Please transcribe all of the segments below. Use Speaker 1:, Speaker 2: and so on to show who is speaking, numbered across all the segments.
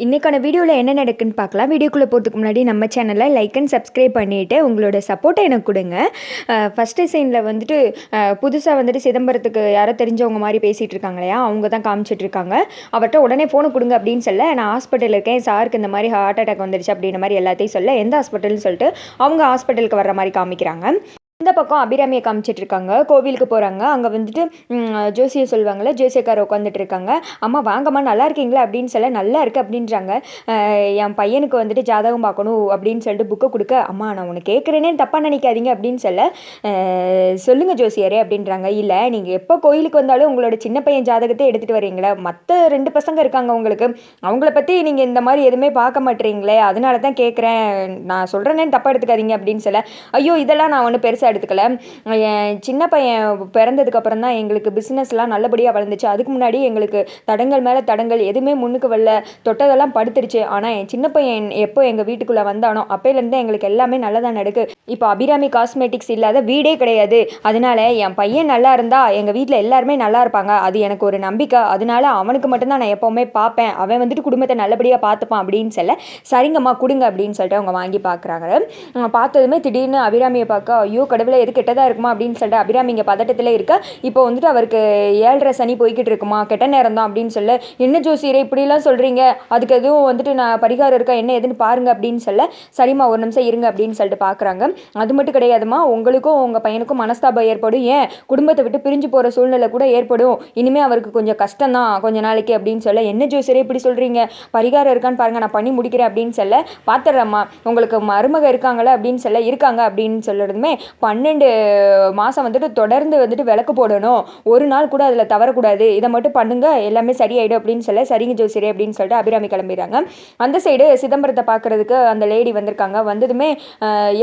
Speaker 1: இன்றைக்கான வீடியோவில் என்ன நடக்குன்னு பார்க்கலாம். வீடியோக்குள்ளே போகிறதுக்கு முன்னாடி நம்ம சேனலை லைக் அண்ட் சப்ஸ்கிரைப் பண்ணிவிட்டு உங்களோட சப்போர்ட்டை எனக்கு கொடுங்க. ஃபஸ்ட்டு சீனில் வந்துட்டு புதுசாக வந்துட்டு சிதம்பரத்துக்கு யாரோ தெரிஞ்சவங்க மாதிரி பேசிகிட்டு இருக்காங்க இல்லையா, அவங்க தான் காமிச்சிட்ருக்காங்க. அவர்கிட்ட உடனே ஃபோனை கொடுங்க அப்படின்னு சொல்ல, நான் ஹாஸ்பிட்டலில் இருக்கேன், சாருக்கு இந்த மாதிரி ஹார்ட் அட்டாக் வந்துடுச்சு அப்படின்ற மாதிரி எல்லாத்தையும் சொல்ல, எந்த ஹாஸ்பிட்டல்னு சொல்லிட்டு அவங்க ஹாஸ்பிட்டலுக்கு வர்ற மாதிரி காமிக்கிறாங்க. இந்த பக்கம் அபிராமியை காமிச்சிட்டு இருக்காங்க. கோவிலுக்கு போகிறாங்க. அங்கே வந்துட்டு ஜோசியை சொல்லுவாங்கள்ல, ஜோசியக்கார உட்காந்துட்டு இருக்காங்க. அம்மா வாங்கம்மா நல்லா இருக்கீங்களா அப்படின்னு சொல்ல, நல்லா இருக்குது அப்படின்றாங்க. என் பையனுக்கு வந்துட்டு ஜாதகம் பார்க்கணும் அப்படின்னு சொல்லிட்டு புக்கை கொடுக்க, அம்மா நான் உன்னை கேட்குறேனே தப்பாக நினைக்காதீங்க அப்படின்னு சொல்ல, சொல்லுங்கள் ஜோசியரே அப்படின்றாங்க. இல்லை நீங்கள் எப்போ கோயிலுக்கு வந்தாலும் உங்களோட சின்ன பையன் ஜாதகத்தை எடுத்துகிட்டு வரீங்களா, மற்ற 2 பசங்க இருக்காங்க உங்களுக்கு, அவங்கள பற்றி நீங்கள் இந்த மாதிரி எதுவுமே பார்க்க மாட்டேறீங்களே, அதனால தான் கேட்குறேன், நான் சொல்கிறேனே தப்பாக எடுத்துக்காதீங்க அப்படின்னு சொல்ல, ஐயோ இதெல்லாம் நான் ஒன்று பெருசாக எடுத்துக்கல, என் சின்ன பையன் பிறந்ததுக்கு அப்புறம் தான் எங்களுக்கு பிஸ்னஸ்லாம் நல்லபடியாக வளர்ந்துச்சு, அதுக்கு முன்னாடி எங்களுக்கு தடங்கள் மேலே தடங்கள் எதுவுமே முன்னுக்கு வரல, தொட்டதெல்லாம் படுத்துருச்சு, ஆனால் என் சின்ன பையன் எப்போ எங்கள் வீட்டுக்குள்ளே வந்தானோ அப்போலேருந்து எங்களுக்கு எல்லாமே நல்லதாக நடக்கு. இப்போ அபிராமி காஸ்மெட்டிக்ஸ் இல்லாத வீடே கிடையாது, அதனால என் பையன் நல்லா இருந்தால் எங்கள் வீட்டில் எல்லாருமே நல்லா இருப்பாங்க, அது எனக்கு ஒரு நம்பிக்கை, அதனால அவனுக்கு மட்டும்தான் நான் எப்போவுமே பார்ப்பேன், அவன் வந்துட்டு குடும்பத்தை நல்லபடியாக பார்த்துப்பான் அப்படின்னு சொல்ல, சரிங்கம்மா கொடுங்க அப்படின்னு சொல்லிட்டு அவங்க வாங்கி பார்க்குறாங்க. பார்த்ததுமே திடீர்னு அபிராமியை பார்க்க, ஐயோ கடவுளை எது கெட்டதாக இருக்குமா அப்படின்னு சொல்லிட்டு அபிராமி இங்கே பதட்டத்தில் இருக்க, இப்போ வந்துட்டு அவருக்கு 7:30 சனி போய்கிட்டு இருக்குமா, கெட்ட நேரம் தான் அப்படின்னு சொல்ல, என்ன ஜோசியரே இப்படிலாம் சொல்கிறீங்க, அதுக்கு எதுவும் வந்துட்டு நான் பரிகாரம் இருக்கா என்ன எதுன்னு பாருங்க அப்படின்னு சொல்ல, சரிம்மா ஒரு நிமிஷம் இருங்க அப்படின்னு சொல்லிட்டு பார்க்குறாங்க. அது மட்டும் கிடையாதுமா, உங்களுக்கும் உங்கள் பையனுக்கும் மனஸ்தாபம் ஏற்படும், ஏன் குடும்பத்தை விட்டு பிரிஞ்சு போகிற சூழ்நிலை கூட ஏற்படும், இனிமேல் அவருக்கு கொஞ்சம் கஷ்டம் தான் கொஞ்ச நாளைக்கு அப்படின்னு சொல்ல, என்ன ஜோசியரே இப்படி சொல்கிறீங்க, பரிகாரம் இருக்கான்னு பாருங்க நான் பண்ணி முடிக்கிறேன் அப்படின்னு சொல்ல, பார்த்துட்றேம்மா உங்களுக்கு மருமக இருக்காங்களா அப்படின்னு சொல்ல, இருக்காங்க அப்படின்னு சொல்லுறதுமே 12 மாதம் வந்துட்டு தொடர்ந்து வந்துட்டு விளக்கு போடணும், ஒரு நாள் கூட அதில் தவறக்கூடாது, இதை மட்டும் பண்ணுங்க எல்லாமே சரியாயிடும் அப்படின்னு சொல்ல, சரிங்க ஜோசியரே அப்படின்னு சொல்லிட்டு அபிராமி கிளம்பிடுறாங்க. அந்த சைடு சிதம்பரத்தை பார்க்கறதுக்கு அந்த லேடி வந்திருக்காங்க. வந்ததுமே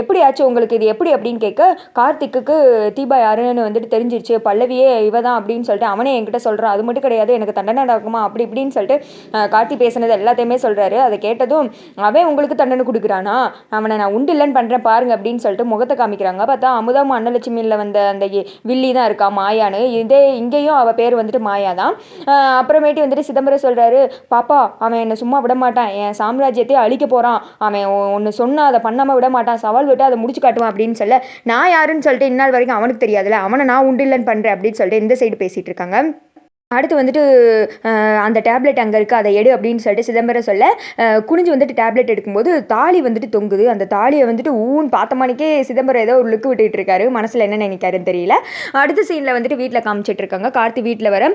Speaker 1: எப்படி ஆச்சு உங்களுக்கு இது எப்படி அப்படின்னு கேட்க, கார்த்திக்கு தீபா யாருன்னு வந்துட்டு தெரிஞ்சிருச்சு, பல்லவியே இவ தான் அப்படின்னு சொல்லிட்டு அவனே என்கிட்ட சொல்கிறான், அது மட்டும் கிடையாது எனக்கு தண்டனை நடக்குமா அப்படி இப்படின்னு சொல்லிட்டு கார்த்தி பேசினது எல்லாத்தையுமே சொல்கிறாரு. அதை கேட்டதும் அவன் உங்களுக்கு தண்டனை கொடுக்குறானா, அவனை நான் உண்டு இல்லைன்னு பண்ணுறேன் பாருங்க அப்படின்னு சொல்லிட்டு முகத்தை காமிக்கிறாங்க. பார்த்தா அமுதா அன்னலட்சுமியில் வந்த அந்த வில்லி தான் இருக்கா மாயான்னு, இதே இங்கேயும் அவள் பேர் வந்துட்டு மாயா தான். அப்புறமேட்டு வந்துட்டு சிதம்பரம் சொல்கிறாரு, பாப்பா அவன் என்னை சும்மா விட மாட்டான், என் சாம்ராஜ்யத்தை அழிக்க போகிறான், அவன் ஒன்று சொன்னால் அதை பண்ணாமல் விட மாட்டான், சவால் விட்டு அதை முடிச்சு காட்டுவான் அப்படின்னு சொல்ல, நான் யாருன்னு சொல்லிட்டு இந்நாள் வரைக்கும் அவனுக்கு தெரியாதுல்ல, அவனை நான் உண்டு இல்லைன்னு பண்ணுறேன் அப்படின்னு சொல்லிட்டு இந்த சைடு பேசிகிட்டு இருக்காங்க. அடுத்து வந்துட்டு அந்த டேப்லெட் அங்கே இருக்குது அதை எடு அப்படின்னு சொல்லிட்டு சிதம்பரம் சொல்ல, குனிஞ்சு வந்துட்டு டேப்லெட் எடுக்கும்போது தாலி வந்துட்டு தொங்குது. அந்த தாலியை வந்துட்டு பார்த்தமானிக்கே சிதம்பரம் ஏதோ ஒரு லுக்கு விட்டுட்டு இருக்காரு, மனசில் என்ன நினைக்காருன்னு தெரியல. அடுத்த சீனில் வந்துட்டு வீட்டில் காமிச்சிட்டு இருக்காங்க. கார்த்தி வீட்டில் வர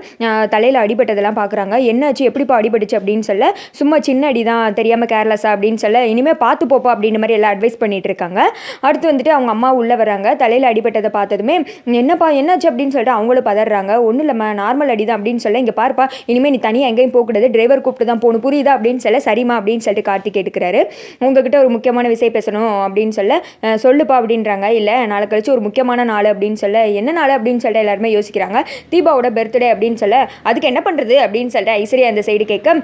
Speaker 1: தலையில் அடிபட்டதெல்லாம் பார்க்குறாங்க. என்னாச்சு எப்படிப்பா அடிபட்டுச்சு அப்படின்னு சொல்ல, சும்மா சின்ன அடி தான் தெரியாமல் கேர்லெஸ்ஸா அப்படின்னு சொல்ல, இனிமேல் பார்த்து போப்பா அப்படின்ற மாதிரி எல்லாம் அட்வைஸ் பண்ணிட்டு இருக்காங்க. அடுத்து வந்துட்டு அவங்க அம்மா உள்ளே வராங்க. தலையில் அடிபட்டதை பார்த்ததுமே என்னப்பா என்னாச்சு அப்படின்னு சொல்லிட்டு அவங்களும் பதறாங்க. ஒன்றும் இல்லைம்மா நார்மல் அடி தான் அப்படின்னு சொல்ல, இங்கே பார்ப்பா இனிமேல் நீ தனியாக எங்கேயும் போகக்கூடாது, டிரைவர் கூப்பிட்டு தான் போகணும் புரியுதா அப்படின்னு சொல்ல, சரிமா அப்படின்னு சொல்லிட்டு கார்த்திக் கேட்டுக்கிறாரு. உங்ககிட்ட ஒரு முக்கியமான விஷயம் பேசணும் அப்படின்னு சொல்ல, சொல்லுப்பா அப்படின்றாங்க. இல்லை நாளை கழிச்சு ஒரு முக்கியமான நாள் அப்படின்னு சொல்ல, என்ன நாள் அப்படின்னு சொல்லிட்டு எல்லாருமே யோசிக்கிறாங்க. தீபாவோட பர்த்டே அப்படின்னு சொல்ல, அதுக்கு என்ன பண்ணுறது அப்படின்னு சொல்லிட்டு ஐஸ்வர்யா அந்த சைடு கேட்க,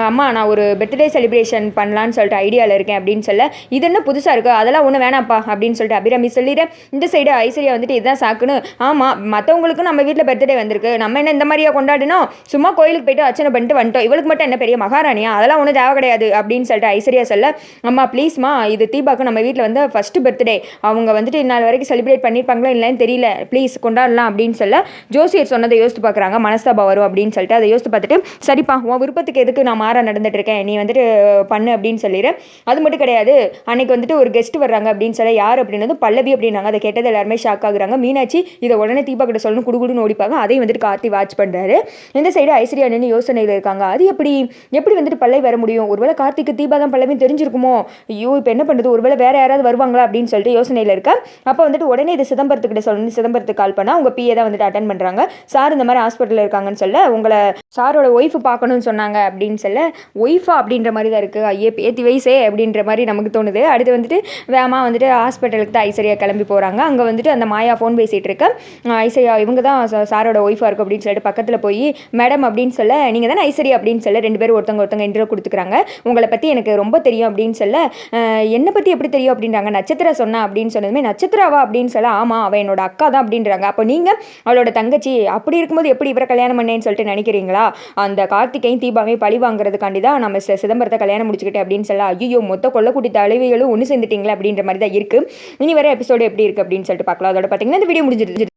Speaker 1: அம்மா நான் ஒரு பர்த்டே செலிப்ரேஷன் பண்ணலான்னு சொல்லிட்டு ஐடியாவில் இருக்கேன் அப்படின்னு சொல்ல, இது என்ன புதுசாக இருக்குது அதெல்லாம் ஒன்றும் வேணாப்பா அப்படின்னு சொல்லிட்டு அபிராமி சொல்லிடுறேன். இந்த சைடு ஐஸ்வர்யா வந்துட்டு இதுதான் சாக்குன்னு, ஆமாம் மற்றவங்களுக்கும் நம்ம வீட்டில் பர்த்டே வந்திருக்கு, நம்ம என்ன இந்த மாதிரியா கொண்டாடினோம், சும்மா கோயிலுக்கு போயிட்டு அர்ச்சனை பண்ணிட்டு வந்துட்டோம், இவளுக்கு மட்டும் என்ன பெரிய மகாராணியா, அதெல்லாம் ஒன்றும் தேவை கிடையாது அப்படின்னு சொல்லிட்டு ஐஸ்வர்யா சொல்ல, அம்மா ப்ளீஸ்மா இது தீபாக்கு நம்ம வீட்டில் வந்து ஃபஸ்ட்டு பர்த்டே, அவங்க வந்துட்டு இந்நாள் வரைக்கும் செலிப்ரேட் பண்ணியிருப்பாங்களா இல்லைன்னு தெரியல, ப்ளீஸ் கொண்டாடலாம் அப்படின்னு சொல்ல, ஜோசியர் சொன்னதை யோசித்து பார்க்குறாங்க. மனஸ்தாபம் வரும் அப்படின்னு சொல்லிட்டு அதை யோசித்து பார்த்துட்டு, சரிப்பா உன் விருப்பத்துக்கு எதுக்கு நான் மாற நடந்துட்டு இருக்கேன், நீ வந்துட்டு பண்ணு அப்படின்னு சொல்லிடுறேன். அது மட்டும் கிடையாது, அன்னைக்கு வந்துட்டு ஒரு கெஸ்ட் வர்றாங்க அப்படின்னு சொல்ல, யார் அப்படின்னது பல்லவி அப்படின்னாங்க. அதை கேட்டது எல்லாருமே ஷாக் ஆகுறாங்க. மீனாட்சி இதை உடனே தீபா கிட்ட சொல்லணும் குடுகுடுன்னு ஓடிப்பாங்க. அதையும் வந்துட்டு கார்த்தி வாட்ச் பண்ணுறாரு. இந்த சைடு ஐஸ்வர்யா நின்று யோசனையில் இருக்காங்க. அது எப்படி வந்துட்டு பல்லவி வர முடியும், ஒருவேளை கார்த்திக்கு தீபா தான் பல்லவியும் தெரிஞ்சிருக்குமோ, ஐயோ இப்போ என்ன பண்ணுறது, ஒருவேளை வேறு யாராவது வருவாங்களா அப்படின்னு சொல்லிட்டு யோசனையில் இருக்கா. அப்போ வந்துட்டு உடனே இது சிதம்பரத்துக்கிட்ட சொல்லணும். சிதம்பரத்துக்கு கால் பண்ணால் அவங்க பிஏ தான் வந்துட்டு அட்டன் பண்ணுறாங்க. சார் இந்த மாதிரி ஹாஸ்பிட்டலில் இருக்காங்கன்னு சொல்ல, உங்களை சாரோட ஒய்ஃபு பார்க்கணும்னு சொன்னாங்க அப்படின்னு சொல்ல, ஒய்ஃபா அப்படின்ற மாதிரி தான் இருக்குது, ஐயே பேத்தி வயசே அப்படின்ற மாதிரி நமக்கு தோணுது. அடுத்து வந்துட்டு வேகமாக வந்துட்டு ஹாஸ்பிட்டலுக்கு தான் ஐஸ்வர்யா கிளம்பி போகிறாங்க. அங்கே வந்துட்டு அந்த மாயா ஃபோன் பேசிகிட்டு இருக்க, ஐஸ்வர்யா இவங்க தான் சாரோட ஒய்ஃபாக இருக்கும் அப்படின்னு சொல்லிட்டு பக்கத்தில் போய் மேடம் அப்படின்னு சொல்ல, நீங்கள் தானே ஐஸ்வர்யா அப்படின்னு சொல்ல 2 பேரும் ஒருத்தவங்க இன்ட்ரோ கொடுத்துக்கிறாங்க. உங்களை பற்றி எனக்கு ரொம்ப தெரியும் அப்படின்னு சொல்ல, என்னை பற்றி எப்படி தெரியும் அப்படின்றாங்க. நட்சத்திரா சொன்னா அப்படின்னு சொன்னதுமே, நட்சத்திராவா அப்படின்னு சொல்ல, ஆமாம் அவள் என்னோட அக்கா தான் அப்படின்றாங்க. அப்போ நீங்கள் அவளோட தங்கச்சி, அப்படி இருக்கும்போது எப்படி இவரை கல்யாணம் பண்ணேன்னு சொல்லிட்டு நினைக்கிறீங்களா? அந்த கார்த்திகையும் தீபாவையும் பழி வாங்குறதுக்காண்டி தான் நம்ம சிதம்பரத்தை கல்யாணம் முடிச்சுக்கிட்டேன் அப்படின்னு சொல்ல, ஐயோ மொத்த கொல்லக்குட்டி தலைவிகளும் ஒன்று சேர்ந்துட்டீங்களா அப்படின்ற மாதிரி தான் இருக்குது. இனி வர எபிசோடு எப்படி இருக்குது அப்படின்னு சொல்லிட்டு பார்க்கலாம். அதோட பார்த்தீங்கன்னா இந்த வீடியோ முடிஞ்சிருச்சு.